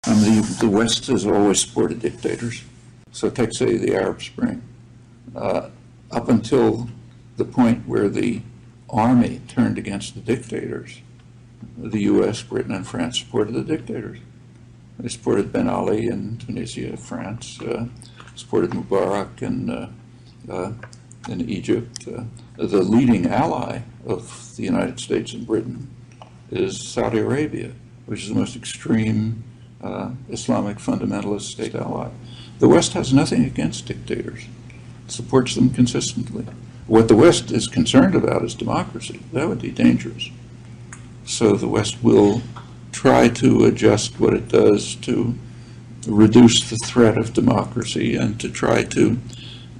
The West has always supported dictators. So take, say, the Arab Spring. Up until the point where the army turned against the dictators, the U.S., Britain, and France supported the dictators. They supported Ben Ali in Tunisia, France, supported Mubarak in Egypt. The leading ally of the United States and Britain is Saudi Arabia, which is the most extreme Islamic fundamentalist state ally. The West has nothing against dictators. It supports them consistently. What the West is concerned about is democracy. That would be dangerous. So the West will try to adjust what it does to reduce the threat of democracy and to try to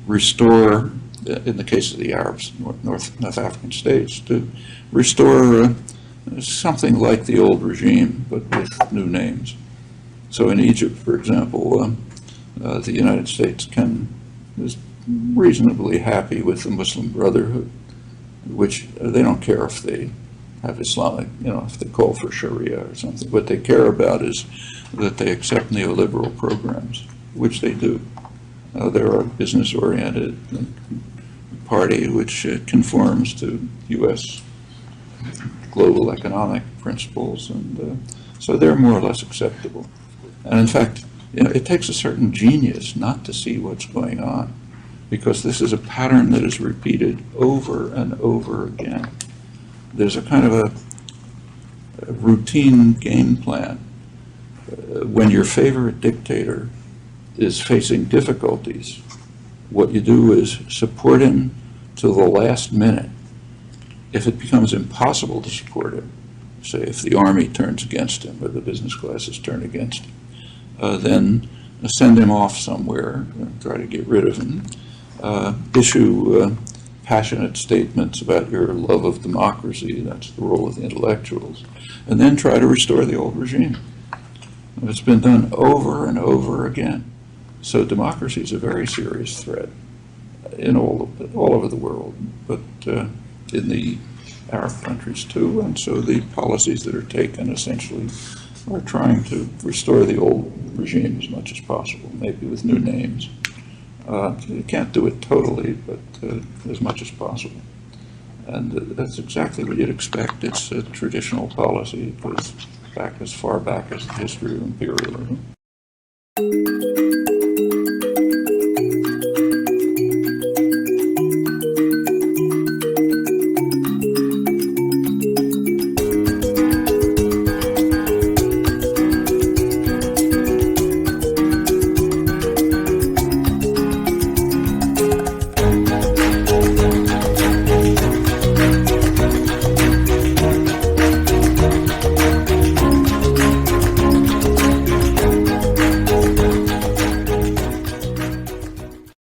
restore, in the case of the Arabs, North African states, to restore something like the old regime, but with new names. So in Egypt, for example, the United States is reasonably happy with the Muslim Brotherhood, which they don't care if they have Islamic, if they call for Sharia or something. What they care about is that they accept neoliberal programs, which they do. They're a business-oriented party which conforms to U.S. global economic principles, and so they're more or less acceptable. And in fact, it takes a certain genius not to see what's going on, because this is a pattern that is repeated over and over again. There's a kind of a routine game plan. When your favorite dictator is facing difficulties, what you do is support him till the last minute. If it becomes impossible to support him, say if the army turns against him or the business classes turn against him, then send him off somewhere, try to get rid of him, issue passionate statements about your love of democracy, that's the role of the intellectuals, and then try to restore the old regime. It's been done over and over again. So democracy is a very serious threat in all over the world, but in the Arab countries too, and so the policies that are taken essentially are trying to restore the old regime as much as possible, maybe with new names. You can't do it totally, but as much as possible. And that's exactly what you'd expect. It's a traditional policy. It goes back as far back as the history of imperialism.